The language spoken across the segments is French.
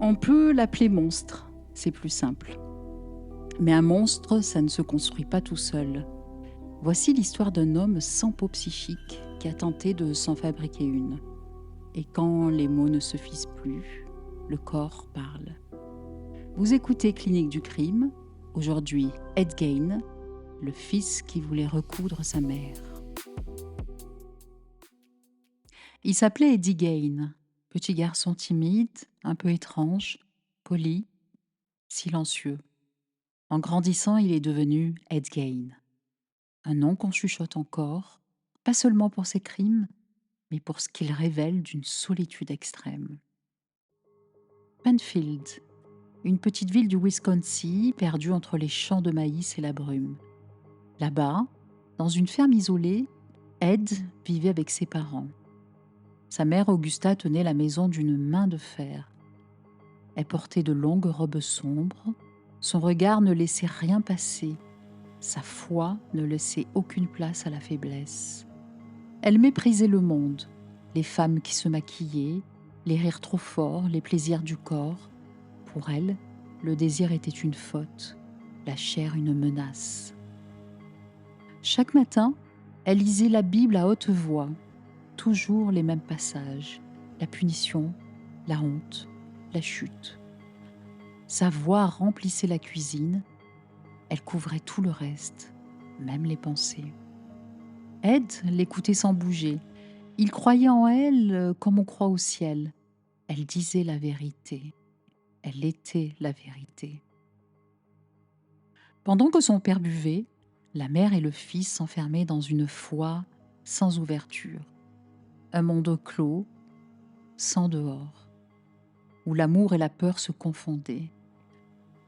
On peut l'appeler monstre, c'est plus simple. Mais un monstre, ça ne se construit pas tout seul. Voici l'histoire d'un homme sans peau psychique qui a tenté de s'en fabriquer une. Et quand les mots ne suffisent plus, le corps parle. Vous écoutez Clinique du crime, aujourd'hui Ed Gein, le fils qui voulait recoudre sa mère. Il s'appelait Eddie Gein, petit garçon timide, un peu étrange, poli, silencieux. En grandissant, il est devenu Ed Gein. Un nom qu'on chuchote encore, pas seulement pour ses crimes, mais pour ce qu'il révèle d'une solitude extrême. Penfield, une petite ville du Wisconsin perdue entre les champs de maïs et la brume. Là-bas, dans une ferme isolée, Ed vivait avec ses parents. Sa mère Augusta tenait la maison d'une main de fer. Elle portait de longues robes sombres, son regard ne laissait rien passer, sa foi ne laissait aucune place à la faiblesse. Elle méprisait le monde, les femmes qui se maquillaient, les rires trop forts, les plaisirs du corps. Pour elle, le désir était une faute, la chair une menace. Chaque matin, elle lisait la Bible à haute voix, toujours les mêmes passages, la punition, la honte, la chute. Sa voix remplissait la cuisine, elle couvrait tout le reste, même les pensées. Ed l'écoutait sans bouger. Il croyait en elle comme on croit au ciel. Elle disait la vérité. Elle était la vérité. Pendant que son père buvait, la mère et le fils s'enfermaient dans une foi sans ouverture. Un monde clos, sans dehors, où l'amour et la peur se confondaient.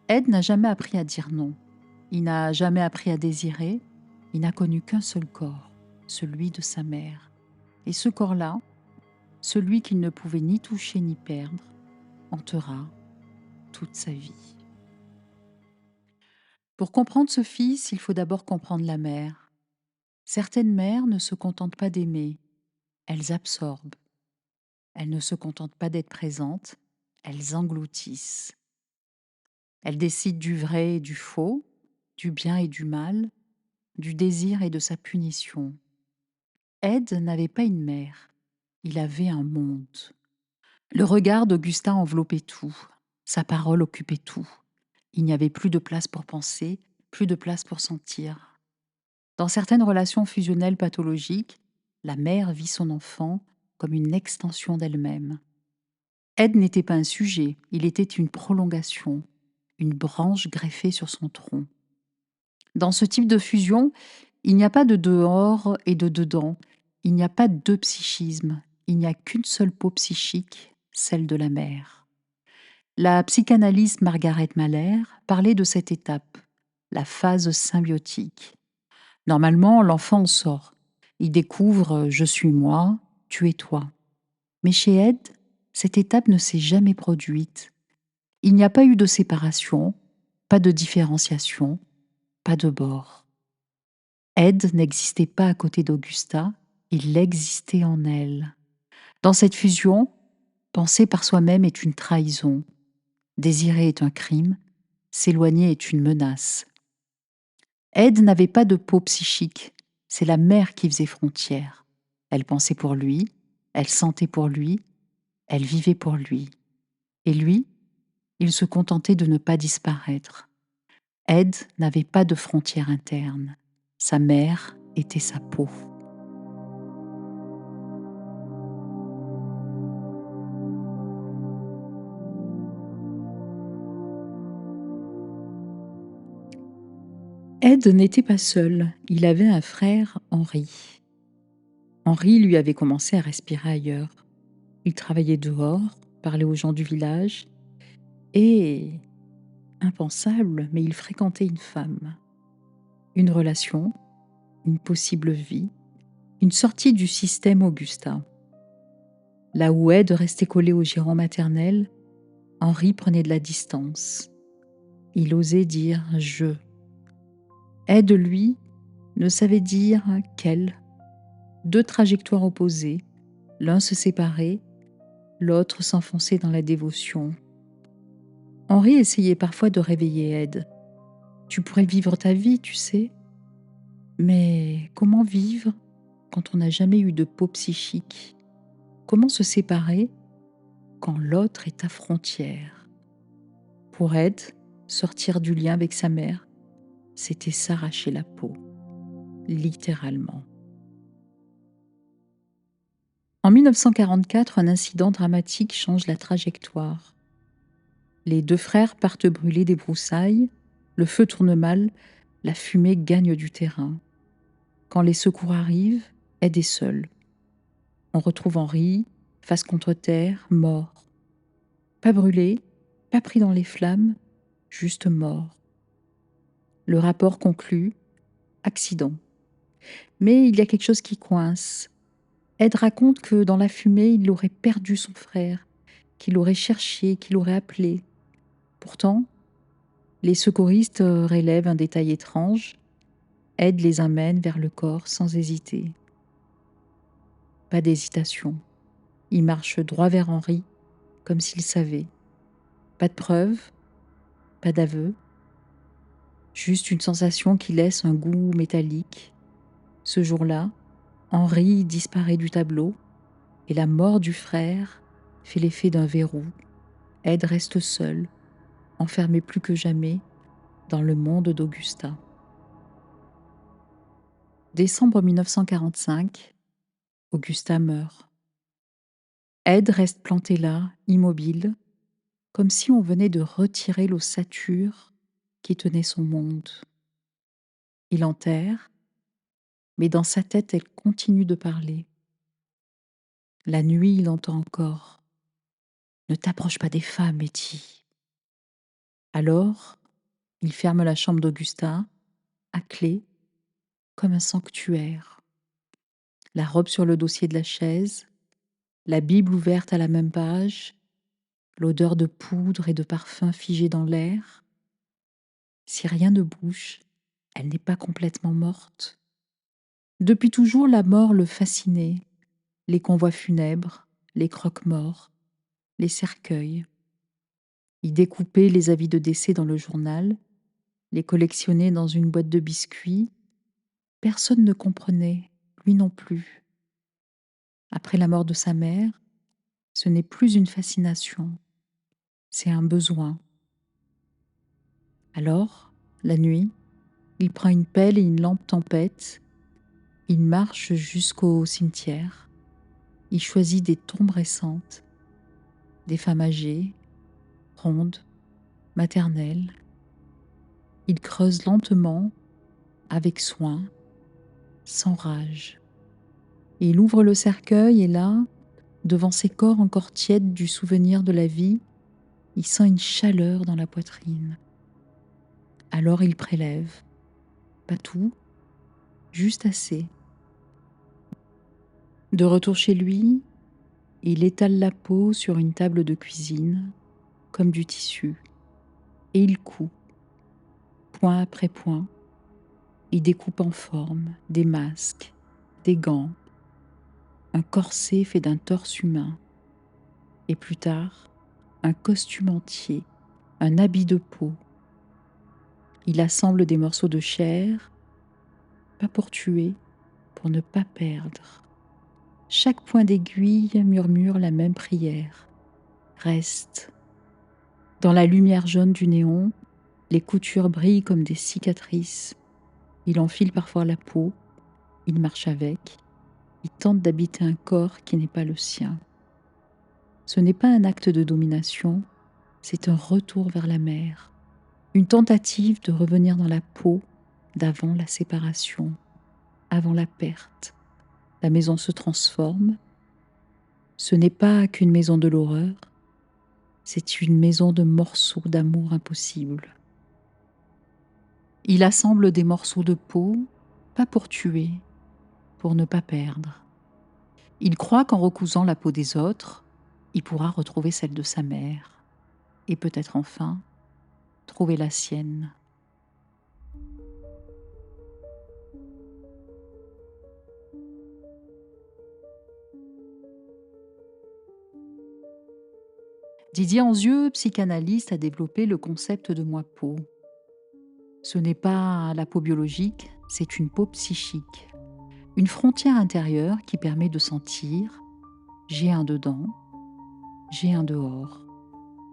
Ed n'a jamais appris à dire non. Il n'a jamais appris à désirer. Il n'a connu qu'un seul corps, celui de sa mère. Et ce corps-là, celui qu'il ne pouvait ni toucher ni perdre, hantera toute sa vie. Pour comprendre ce fils, il faut d'abord comprendre la mère. Certaines mères ne se contentent pas d'aimer, elles absorbent. Elles ne se contentent pas d'être présentes, elles engloutissent. Elles décident du vrai et du faux, du bien et du mal, du désir et de sa punition. Ed n'avait pas une mère, il avait un monde. Le regard d'Augustin enveloppait tout, sa parole occupait tout. Il n'y avait plus de place pour penser, plus de place pour sentir. Dans certaines relations fusionnelles pathologiques, la mère vit son enfant comme une extension d'elle-même. Ed n'était pas un sujet, il était une prolongation, une branche greffée sur son tronc. Dans ce type de fusion, il n'y a pas de dehors et de dedans, il n'y a pas deux psychismes, il n'y a qu'une seule peau psychique, celle de la mère. La psychanalyste Margaret Mahler parlait de cette étape, la phase symbiotique. Normalement, l'enfant en sort. Il découvre « je suis moi, tu es toi ». Mais chez Ed, cette étape ne s'est jamais produite. Il n'y a pas eu de séparation, pas de différenciation, pas de bord. Ed n'existait pas à côté d'Augusta, il existait en elle. Dans cette fusion, penser par soi-même est une trahison, désirer est un crime, s'éloigner est une menace. Ed n'avait pas de peau psychique, c'est la mère qui faisait frontière. Elle pensait pour lui, elle sentait pour lui, elle vivait pour lui. Et lui, il se contentait de ne pas disparaître. Ed n'avait pas de frontière interne. Sa mère était sa peau. Ed n'était pas seul, il avait un frère, Henri. Henri lui avait commencé à respirer ailleurs. Il travaillait dehors, parlait aux gens du village, et, impensable, mais il fréquentait une femme. Une relation, une possible vie, une sortie du système Augusta. Là où Ed restait collé au giron maternel, Henri prenait de la distance. Il osait dire « je ». Ed, lui, ne savait dire « quel ». Deux trajectoires opposées, l'un se séparait, l'autre s'enfonçait dans la dévotion. Henri essayait parfois de réveiller Ed. Tu pourrais vivre ta vie, tu sais. Mais comment vivre quand on n'a jamais eu de peau psychique? Comment se séparer quand l'autre est ta frontière? Pour Ed, sortir du lien avec sa mère, c'était s'arracher la peau, littéralement. En 1944, un incident dramatique change la trajectoire. Les deux frères partent brûler des broussailles, le feu tourne mal, la fumée gagne du terrain. Quand les secours arrivent, Ed est seul. On retrouve Henri, face contre terre, mort. Pas brûlé, pas pris dans les flammes, juste mort. Le rapport conclut accident. Mais il y a quelque chose qui coince. Ed raconte que dans la fumée, il aurait perdu son frère, qu'il aurait cherché, qu'il aurait appelé. Pourtant, les secouristes relèvent un détail étrange. Ed les amène vers le corps sans hésiter. Pas d'hésitation. Il marche droit vers Henri, comme s'il savait. Pas de preuve, pas d'aveu. Juste une sensation qui laisse un goût métallique. Ce jour-là, Henri disparaît du tableau et la mort du frère fait l'effet d'un verrou. Ed reste seul, enfermé plus que jamais dans le monde d'Augusta. Décembre 1945, Augusta meurt. Ed reste planté là, immobile, comme si on venait de retirer l'ossature qui tenait son monde. Il enterre, mais dans sa tête, elle continue de parler. La nuit, il entend encore. Ne t'approche pas des femmes, Etty. Alors, il ferme la chambre d'Augusta, à clé, comme un sanctuaire. La robe sur le dossier de la chaise, la Bible ouverte à la même page, l'odeur de poudre et de parfum figée dans l'air. Si rien ne bouge, elle n'est pas complètement morte. Depuis toujours, la mort le fascinait. Les convois funèbres, les croque-morts, les cercueils. Il découpait les avis de décès dans le journal, les collectionnait dans une boîte de biscuits. Personne ne comprenait, lui non plus. Après la mort de sa mère, ce n'est plus une fascination, c'est un besoin. Alors, la nuit, il prend une pelle et une lampe tempête. Il marche jusqu'au cimetière. Il choisit des tombes récentes, des femmes âgées, rondes, maternelles. Il creuse lentement, avec soin, sans rage. Et il ouvre le cercueil et là, devant ces corps encore tièdes du souvenir de la vie, il sent une chaleur dans la poitrine. Alors il prélève, pas tout, juste assez. De retour chez lui, il étale la peau sur une table de cuisine, comme du tissu, et il coupe, point après point. Il découpe en forme des masques, des gants, un corset fait d'un torse humain, et plus tard, un costume entier, un habit de peau. Il assemble des morceaux de chair, pas pour tuer, pour ne pas perdre. Chaque point d'aiguille murmure la même prière. Reste. Dans la lumière jaune du néon, les coutures brillent comme des cicatrices. Il enfile parfois la peau, il marche avec, il tente d'habiter un corps qui n'est pas le sien. Ce n'est pas un acte de domination, c'est un retour vers la mer, une tentative de revenir dans la peau d'avant la séparation, avant la perte. La maison se transforme. Ce n'est pas qu'une maison de l'horreur, c'est une maison de morceaux d'amour impossible. Il assemble des morceaux de peau, pas pour tuer, pour ne pas perdre. Il croit qu'en recousant la peau des autres, il pourra retrouver celle de sa mère, et peut-être enfin trouver la sienne. Didier Anzieux, psychanalyste, a développé le concept de moi-peau. Ce n'est pas la peau biologique, c'est une peau psychique. Une frontière intérieure qui permet de sentir « j'ai un dedans, j'ai un dehors ».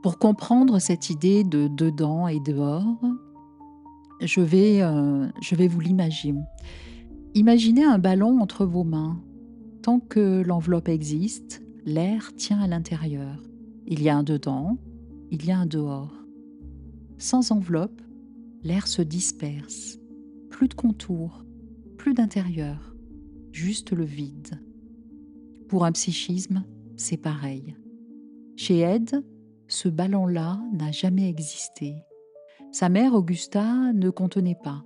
Pour comprendre cette idée de dedans et dehors, je vais vous l'imaginer. Imaginez un ballon entre vos mains. Tant que l'enveloppe existe, l'air tient à l'intérieur. Il y a un dedans, il y a un dehors. Sans enveloppe, l'air se disperse. Plus de contours, plus d'intérieur, juste le vide. Pour un psychisme, c'est pareil. Chez Ed, ce ballon-là n'a jamais existé. Sa mère, Augusta, ne contenait pas.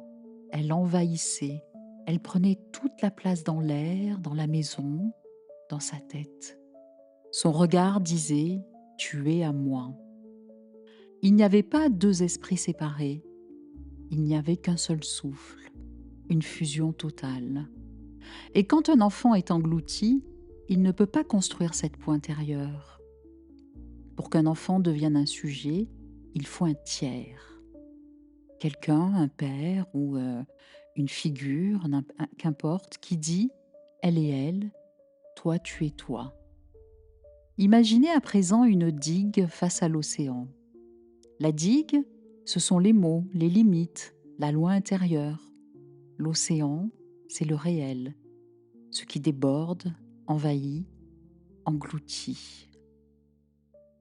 Elle envahissait. Elle prenait toute la place dans l'air, dans la maison, dans sa tête. Son regard disait « Tu es à moi ». Il n'y avait pas deux esprits séparés. Il n'y avait qu'un seul souffle, une fusion totale. Et quand un enfant est englouti, il ne peut pas construire cette peau intérieure. Pour qu'un enfant devienne un sujet, il faut un tiers. Quelqu'un, un père ou une figure, qu'importe, qui dit « elle est elle, toi tu es toi ». Imaginez à présent une digue face à l'océan. La digue, ce sont les mots, les limites, la loi intérieure. L'océan, c'est le réel, ce qui déborde, envahit, engloutit.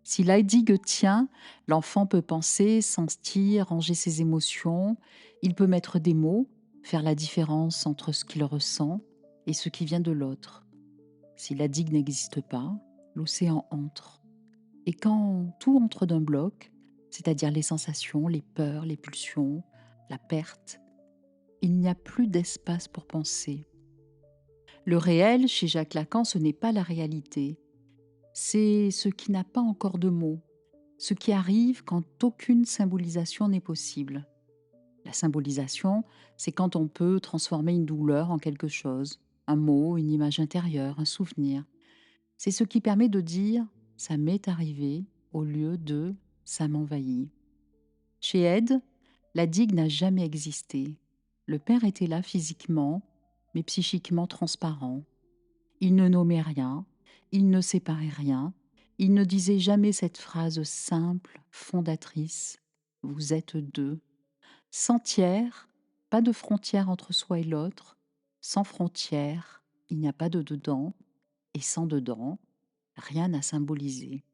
Si la digue tient, l'enfant peut penser, sentir, ranger ses émotions, il peut mettre des mots, faire la différence entre ce qu'il ressent et ce qui vient de l'autre. Si la digue n'existe pas, l'océan entre. Et quand tout entre d'un bloc, c'est-à-dire les sensations, les peurs, les pulsions, la perte, il n'y a plus d'espace pour penser. Le réel, chez Jacques Lacan, ce n'est pas la réalité. C'est ce qui n'a pas encore de mots, ce qui arrive quand aucune symbolisation n'est possible. La symbolisation, c'est quand on peut transformer une douleur en quelque chose, un mot, une image intérieure, un souvenir. C'est ce qui permet de dire « ça m'est arrivé » au lieu de « ça m'envahit ». Chez Ed, la digue n'a jamais existé. Le père était là physiquement, mais psychiquement transparent. Il ne nommait rien, il ne séparait rien, il ne disait jamais cette phrase simple, fondatrice « vous êtes deux ». Sans tiers, pas de frontière entre soi et l'autre. Sans frontière, il n'y a pas de dedans. Et sans dedans, rien à symboliser.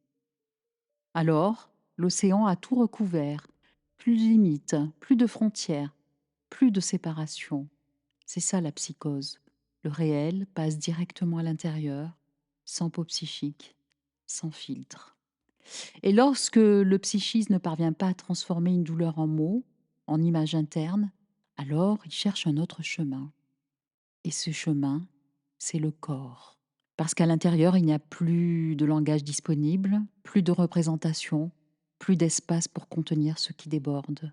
Alors, l'océan a tout recouvert. Plus de limites, plus de frontières, plus de séparation. C'est ça la psychose. Le réel passe directement à l'intérieur, sans peau psychique, sans filtre. Et lorsque le psychisme ne parvient pas à transformer une douleur en mots, en image interne, alors il cherche un autre chemin. Et ce chemin, c'est le corps. Parce qu'à l'intérieur, il n'y a plus de langage disponible, plus de représentation, plus d'espace pour contenir ce qui déborde.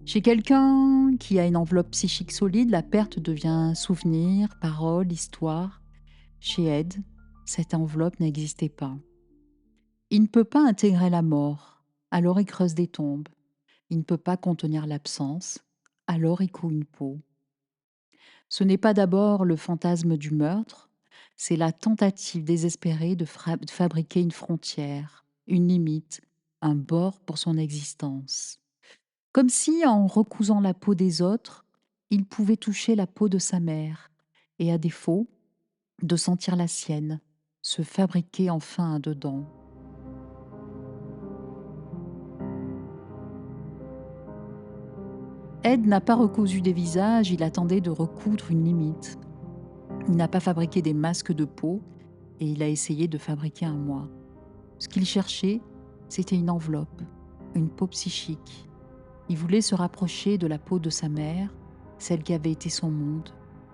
Chez quelqu'un qui a une enveloppe psychique solide, la perte devient souvenir, parole, histoire. Chez Ed, cette enveloppe n'existait pas. Il ne peut pas intégrer la mort, alors il creuse des tombes. Il ne peut pas contenir l'absence, alors il coud une peau. Ce n'est pas d'abord le fantasme du meurtre, c'est la tentative désespérée de fabriquer une frontière, une limite, un bord pour son existence. Comme si, en recousant la peau des autres, il pouvait toucher la peau de sa mère, et à défaut, de sentir la sienne, se fabriquer enfin un dedans. Ed n'a pas recousu des visages, il attendait de recoudre une limite. Il n'a pas fabriqué des masques de peau et il a essayé de fabriquer un moi. Ce qu'il cherchait, c'était une enveloppe, une peau psychique. Il voulait se rapprocher de la peau de sa mère, celle qui avait été son monde,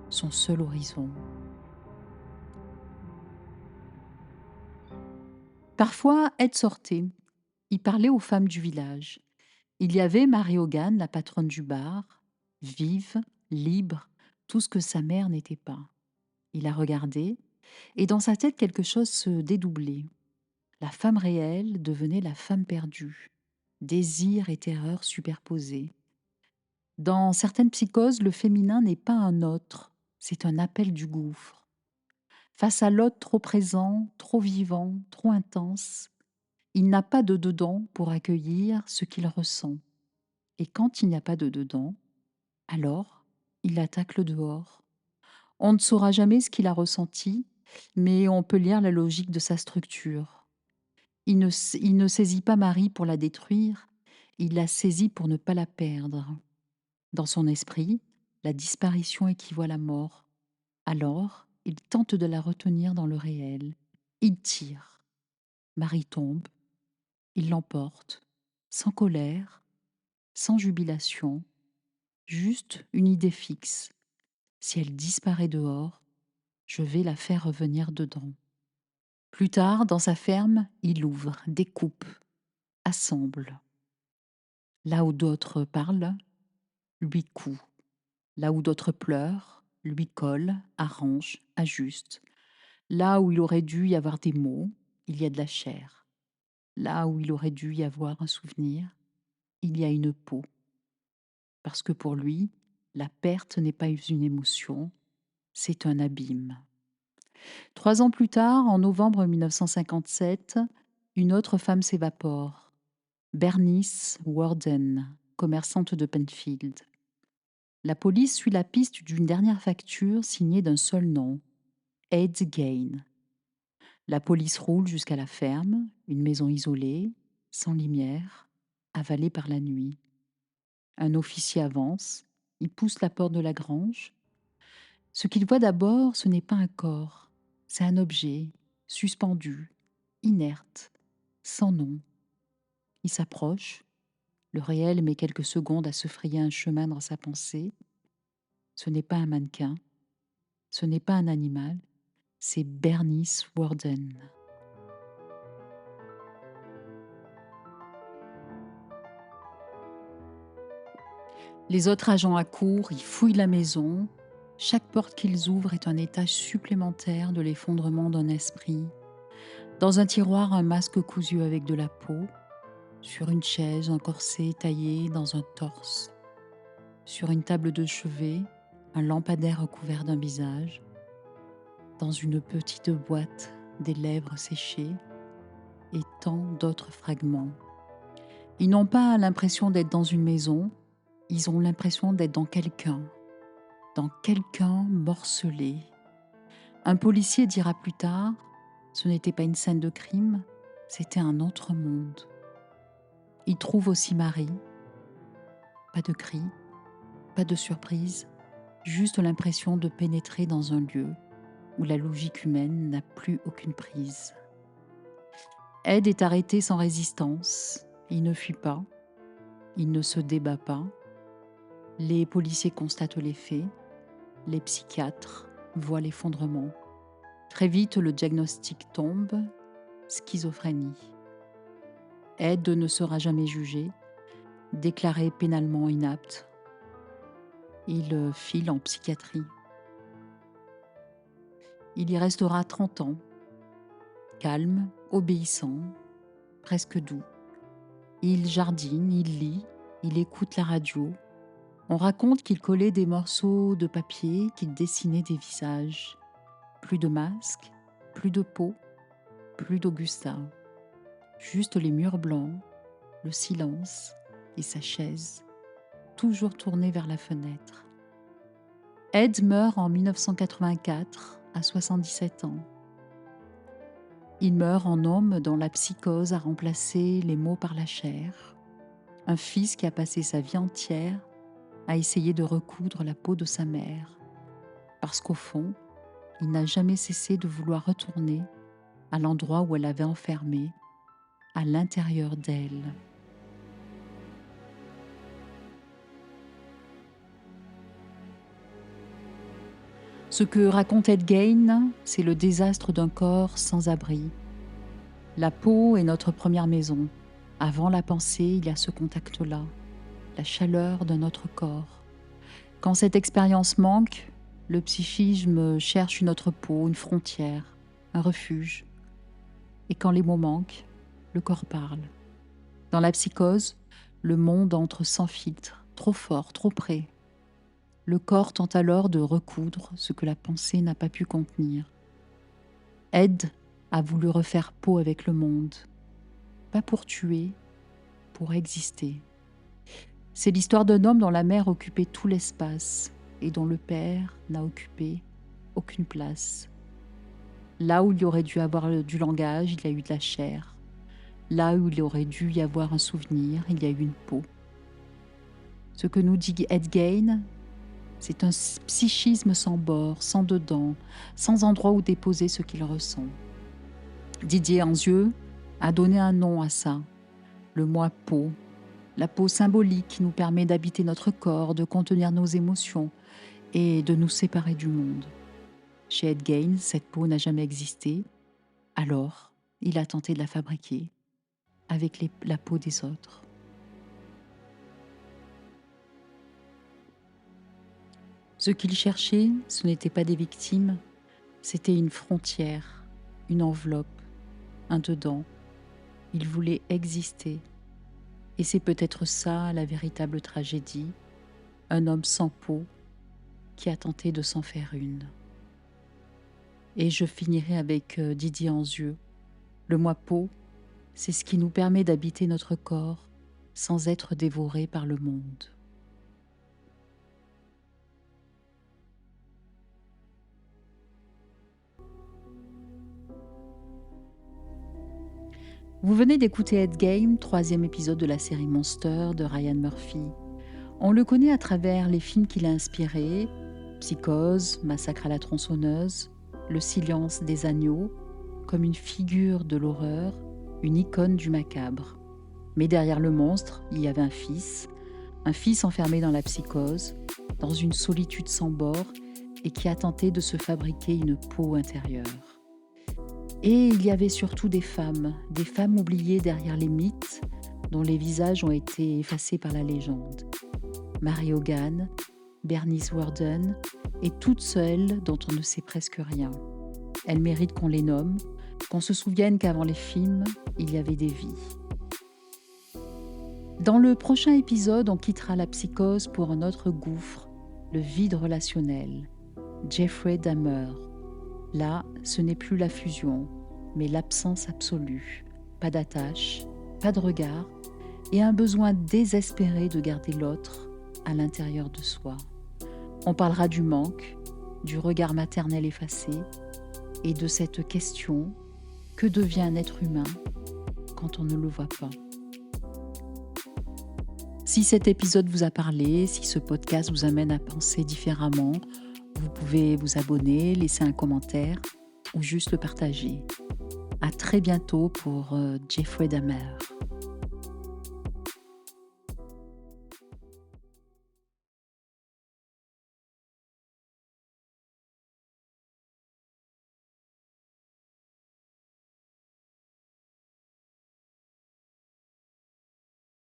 son seul horizon. Parfois, Ed sortait. Il parlait aux femmes du village. Il y avait Marie-Hogan, la patronne du bar, vive, libre, tout ce que sa mère n'était pas. Il a regardé, et dans sa tête quelque chose se dédoublait. La femme réelle devenait la femme perdue. Désir et terreur superposés. Dans certaines psychoses, le féminin n'est pas un autre, c'est un appel du gouffre. Face à l'autre trop présent, trop vivant, trop intense, il n'a pas de dedans pour accueillir ce qu'il ressent. Et quand il n'y a pas de dedans, alors il attaque le dehors. On ne saura jamais ce qu'il a ressenti, mais on peut lire la logique de sa structure. Il ne saisit pas Marie pour la détruire, il la saisit pour ne pas la perdre. Dans son esprit, la disparition équivaut à la mort. Alors, il tente de la retenir dans le réel. Il tire. Marie tombe. Il l'emporte, sans colère, sans jubilation, juste une idée fixe. Si elle disparaît dehors, je vais la faire revenir dedans. Plus tard, dans sa ferme, il ouvre, découpe, assemble. Là où d'autres parlent, lui coud. Là où d'autres pleurent, lui colle, arrange, ajuste. Là où il aurait dû y avoir des mots, il y a de la chair. Là où il aurait dû y avoir un souvenir, il y a une peau. Parce que pour lui, la perte n'est pas une émotion, c'est un abîme. 3 ans plus tard, en novembre 1957, une autre femme s'évapore. Bernice Worden, commerçante de Penfield. La police suit la piste d'une dernière facture signée d'un seul nom, Ed Gain. La police roule jusqu'à la ferme, une maison isolée, sans lumière, avalée par la nuit. Un officier avance, il pousse la porte de la grange. Ce qu'il voit d'abord, ce n'est pas un corps, c'est un objet, suspendu, inerte, sans nom. Il s'approche, le réel met quelques secondes à se frayer un chemin dans sa pensée. Ce n'est pas un mannequin, ce n'est pas un animal, c'est Bernice Worden. Les autres agents accourent, ils fouillent la maison. Chaque porte qu'ils ouvrent est un étage supplémentaire de l'effondrement d'un esprit. Dans un tiroir, un masque cousu avec de la peau. Sur une chaise, un corset taillé dans un torse. Sur une table de chevet, un lampadaire recouvert d'un visage. Dans une petite boîte, des lèvres séchées et tant d'autres fragments. Ils n'ont pas l'impression d'être dans une maison, ils ont l'impression d'être dans quelqu'un morcelé. Un policier dira plus tard, ce n'était pas une scène de crime, c'était un autre monde. Il trouve aussi Marie. Pas de cris, pas de surprise, juste l'impression de pénétrer dans un lieu où la logique humaine n'a plus aucune prise. Ed est arrêté sans résistance. Il ne fuit pas, il ne se débat pas. Les policiers constatent les faits, les psychiatres voient l'effondrement. Très vite, le diagnostic tombe, schizophrénie. Ed ne sera jamais jugé, déclaré pénalement inapte. Il file en psychiatrie. Il y restera 30 ans, calme, obéissant, presque doux. Il jardine, il lit, il écoute la radio. On raconte qu'il collait des morceaux de papier, qu'il dessinait des visages. Plus de masques, plus de peau, plus d'Augusta. Juste les murs blancs, le silence et sa chaise, toujours tournée vers la fenêtre. Ed meurt en 1984, à 77 ans. Il meurt en homme dont la psychose a remplacé les mots par la chair. Un fils qui a passé sa vie entière à essayer de recoudre la peau de sa mère. Parce qu'au fond, il n'a jamais cessé de vouloir retourner à l'endroit où elle l'avait enfermé, à l'intérieur d'elle. Ce que raconte Ed Gain, c'est le désastre d'un corps sans abri. La peau est notre première maison. Avant la pensée, il y a ce contact-là, la chaleur de notre corps. Quand cette expérience manque, Le psychisme cherche une autre peau, une frontière, un refuge. Et quand les mots manquent, le corps parle. Dans la psychose, le monde entre sans filtre, trop fort, trop près. Le corps tente alors de recoudre ce que la pensée n'a pas pu contenir. Ed a voulu refaire peau avec le monde, pas pour tuer, pour exister. C'est l'histoire d'un homme dont la mère occupait tout l'espace et dont le père n'a occupé aucune place. Là où il y aurait dû avoir du langage, il y a eu de la chair. Là où il aurait dû y avoir un souvenir, il y a eu une peau. Ce que nous dit Ed Gein, c'est un psychisme sans bord, sans dedans, sans endroit où déposer ce qu'il ressent. Didier Anzieux a donné un nom à ça, le moi peau, la peau symbolique qui nous permet d'habiter notre corps, de contenir nos émotions et de nous séparer du monde. Chez Ed Gein, cette peau n'a jamais existé, alors il a tenté de la fabriquer avec la peau des autres. Ce qu'il cherchait, ce n'était pas des victimes, c'était une frontière, une enveloppe, un dedans. Il voulait exister. Et c'est peut-être ça la véritable tragédie, un homme sans peau qui a tenté de s'en faire une. Et je finirai avec Didier Anzieux. Le moi peau, c'est ce qui nous permet d'habiter notre corps sans être dévoré par le monde. Vous venez d'écouter Ed Gein, 3e épisode de la série Monster de Ryan Murphy. On le connaît à travers les films qu'il a inspirés, Psychose, Massacre à la tronçonneuse, Le silence des agneaux, comme une figure de l'horreur, une icône du macabre. Mais derrière le monstre, il y avait un fils enfermé dans la psychose, dans une solitude sans bord et qui a tenté de se fabriquer une peau intérieure. Et il y avait surtout des femmes oubliées derrière les mythes, dont les visages ont été effacés par la légende. Mary Hogan, Bernice Worden, et toutes celles dont on ne sait presque rien. Elles méritent qu'on les nomme, qu'on se souvienne qu'avant les films, il y avait des vies. Dans le prochain épisode, on quittera la psychose pour un autre gouffre, le vide relationnel. Jeffrey Dahmer. Là, ce n'est plus la fusion, mais l'absence absolue. Pas d'attache, pas de regard, et un besoin désespéré de garder l'autre à l'intérieur de soi. On parlera du manque, du regard maternel effacé, et de cette question, que devient un être humain quand on ne le voit pas ? Si cet épisode vous a parlé, si ce podcast vous amène à penser différemment, vous pouvez vous abonner, laisser un commentaire ou juste le partager. À très bientôt pour Jeffrey Dahmer.